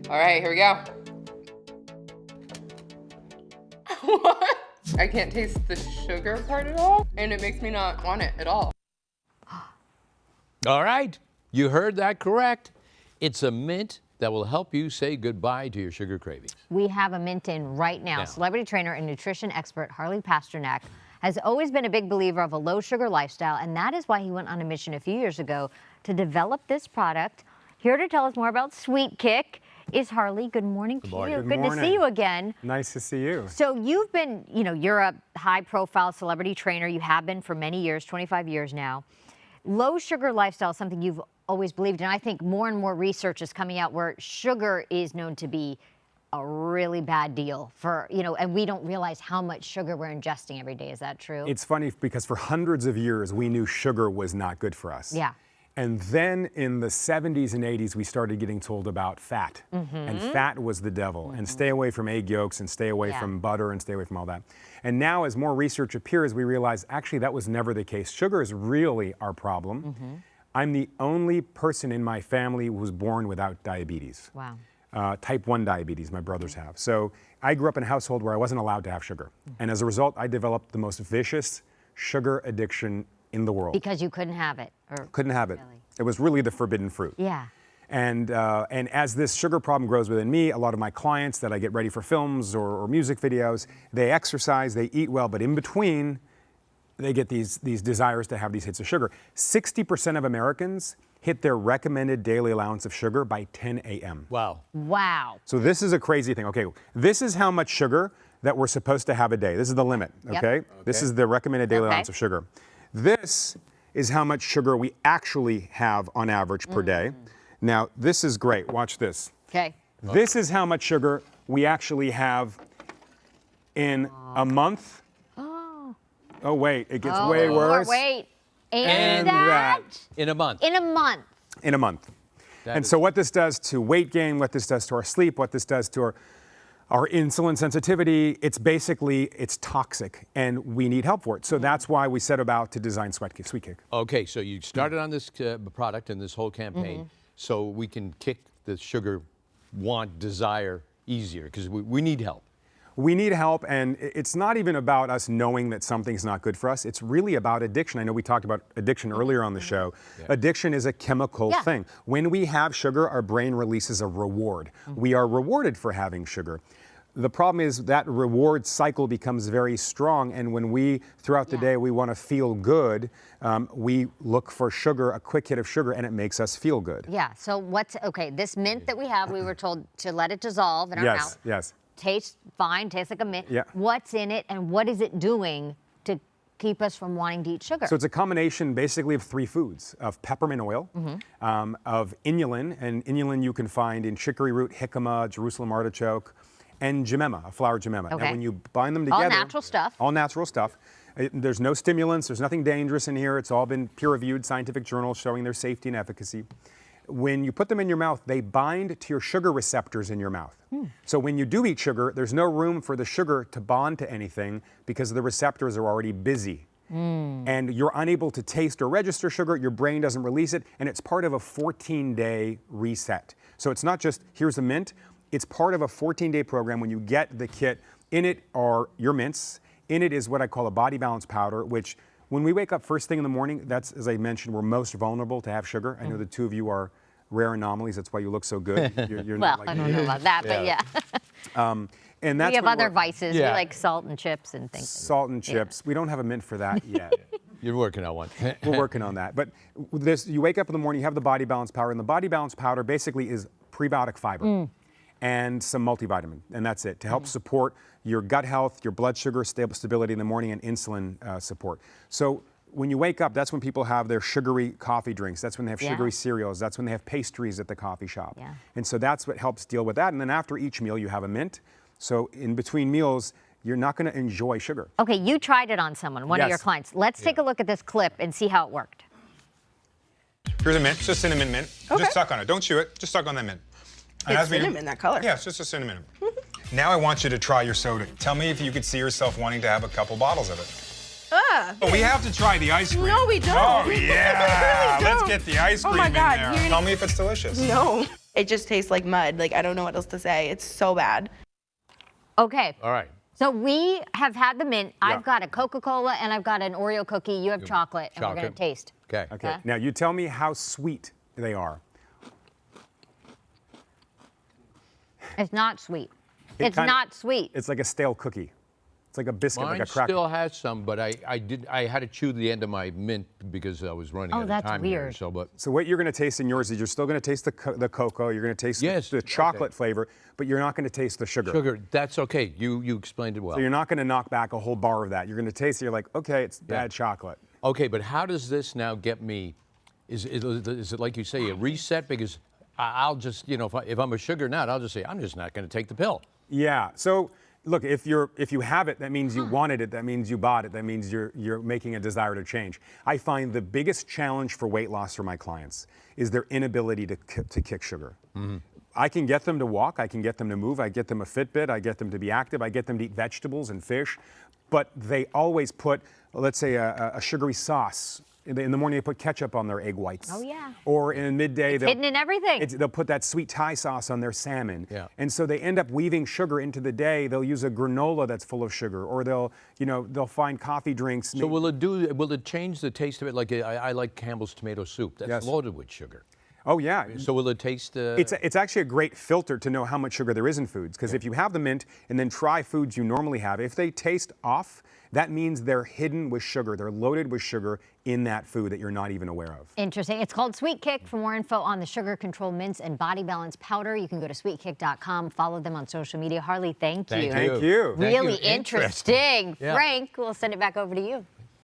All right, here we go. What? I can't taste the sugar part at all, and it makes me not want it at all. All right, you heard that correct. It's a mint that will help you say goodbye to your sugar cravings. We have a mint in right now. Celebrity trainer and nutrition expert Harley Pasternak has always been a big believer of a low sugar lifestyle, and that is why he went on a mission a few years ago to develop this product. Here to tell us more about Sweetkick is Harley. Good morning to you. Good to see you again. Nice to see you. So you've been, you're a high-profile celebrity trainer. You have been for many years, 25 years now. Low sugar lifestyle is something you've always believed in. I think more and more research is coming out where sugar is known to be a really bad deal for, and we don't realize how much sugar we're ingesting every day. Is that true? It's funny because for hundreds of years, we knew sugar was not good for us. Yeah. And then in the 70s and 80s, we started getting told about fat. And fat was the devil. And stay away from egg yolks and stay away from butter and stay away from all that. And now as more research appears, we realize actually that was never the case. Sugar is really our problem. I'm the only person in my family who was born without diabetes. Wow. Type 1 diabetes, my brothers have. So I grew up in a household where I wasn't allowed to have sugar. And as a result, I developed the most vicious sugar addiction in the world. Because you couldn't have it? Or couldn't have it. Really? It was really the forbidden fruit. Yeah. And as this sugar problem grows within me, a lot of my clients that I get ready for films or music videos, they exercise, they eat well, but in between, they get these desires to have these hits of sugar. 60% of Americans hit their recommended daily allowance of sugar by 10 a.m. Wow. Wow. So this is a crazy thing. Okay, this is how much sugar that we're supposed to have a day. This is the limit, okay? This is the recommended daily allowance of sugar. This is how much sugar we actually have on average per day. Now, this is great. Watch this. Okay. This is how much sugar we actually have in a month. Oh, wait, it gets way worse. Wait. And that. In a month. In a month. In a month. And so what this does to weight gain, what this does to our sleep, what this does to our insulin sensitivity, it's toxic, and we need help for it. So that's why we set about to design Sweetkick. Okay, so you started on this product and this whole campaign so we can kick the sugar desire easier, because we need help. We need help, and it's not even about us knowing that something's not good for us. It's really about addiction. I know we talked about addiction earlier on the show. Addiction is a chemical thing. When we have sugar, our brain releases a reward. We are rewarded for having sugar. The problem is that reward cycle becomes very strong, and when we, throughout the day, we want to feel good, we look for sugar, a quick hit of sugar, and it makes us feel good. Yeah, so this mint that we have, we were told to let it dissolve in our mouth. Yes. Tastes fine, tastes like a mint. Yeah. What's in it, and what is it doing to keep us from wanting to eat sugar? So it's a combination basically of 3 foods, of peppermint oil, of inulin, and inulin you can find in chicory root, jicama, Jerusalem artichoke, and jemima, a flower jemima. Okay. Now when you bind them together— All natural stuff. All natural stuff. There's no stimulants, there's nothing dangerous in here. It's all been peer-reviewed scientific journals showing their safety and efficacy. When you put them in your mouth, they bind to your sugar receptors in your mouth. So when you do eat sugar, there's no room for the sugar to bond to anything because the receptors are already busy. And you're unable to taste or register sugar, your brain doesn't release it, and it's part of a 14-day reset. So it's not just, here's a mint, it's part of a 14-day program. When you get the kit, in it are your mints, in it is what I call a body balance powder, which when we wake up first thing in the morning, that's, as I mentioned, we're most vulnerable to have sugar. I know the two of you are rare anomalies, that's why you look so good. You're Well, not like I don't me. know about that, but yeah. And that's We have when other we're— vices. We like salt and chips and things. Salt and chips. We don't have a mint for that yet. You're working on one. We're working on that. But this, you wake up in the morning, you have the body balance powder, and the body balance powder basically is prebiotic fiber and some multivitamin, and that's it, to help support your gut health, your blood sugar stability in the morning, and insulin support. So when you wake up, that's when people have their sugary coffee drinks. That's when they have sugary cereals. That's when they have pastries at the coffee shop. And so that's what helps deal with that. And then after each meal, you have a mint. So in between meals, you're not going to enjoy sugar. Okay, you tried it on someone, one of your clients. Let's take a look at this clip and see how it worked. Here's a mint, just a cinnamon mint. Just suck on it. Don't chew it. Just suck on that mint. And It's cinnamon, that color. Yeah, it's just a cinnamon. Now I want you to try your soda. Tell me if you could see yourself wanting to have a couple bottles of it. But we have to try the ice cream. No, we don't. Oh, We yeah. really Let's don't. get the ice Oh cream my in God, there. you're- Tell me if it's delicious. No. It just tastes like mud. Like, I don't know what else to say. It's so bad. Okay. All right. So we have had the mint. Yeah. I've got a Coca-Cola and I've got an Oreo cookie. You have chocolate, and we're going to Chocolate. taste. Okay. Okay. Okay. Now you tell me how sweet they are. It's not sweet. It It's kinda- not sweet. It's like a stale cookie. It's like a biscuit, Mine like a cracker. still has some, but I had to chew the end of my mint because I was running Oh, out of that's time here. weird. So, but So what you're going to taste in yours is you're still going to taste the cocoa, you're going to taste Yes, the chocolate okay. flavor, but you're not going to taste the sugar. sugar, that's okay. You explained it well. So you're not going to knock back a whole bar of that. You're going to taste it, you're like, okay, it's bad chocolate. Okay, but how does this now get me? Is it like you say a reset? Because I'll just, you know, if I'm a sugar nut, I'll just say I'm just not going to take the pill. Yeah. So look, if you have it, that means you wanted it. That means you bought it. That means you're making a desire to change. I find the biggest challenge for weight loss for my clients is their inability to kick sugar. I can get them to walk. I can get them to move. I get them a Fitbit. I get them to be active. I get them to eat vegetables and fish, but they always put, let's say, a sugary sauce. In the morning, they put ketchup on their egg whites. Oh, yeah. Or in midday, Hidden in everything. they'll put that sweet Thai sauce on their salmon. Yeah. And so they end up weaving sugar into the day. They'll use a granola that's full of sugar, or they'll find coffee drinks. So will it change the taste of it? Like I like Campbell's tomato soup. That's Yes. loaded with sugar. Oh yeah. So will it taste? It's actually a great filter to know how much sugar there is in foods, because if you have the mint and then try foods you normally have, if they taste off, that means they're hidden with sugar. They're loaded with sugar in that food that you're not even aware of. Interesting. It's called Sweetkick. For more info on the sugar control mints and body balance powder, you can go to sweetkick.com. Follow them on social media. Harley, thank you. Thank you. Really interesting. Yeah. Frank, we'll send it back over to you.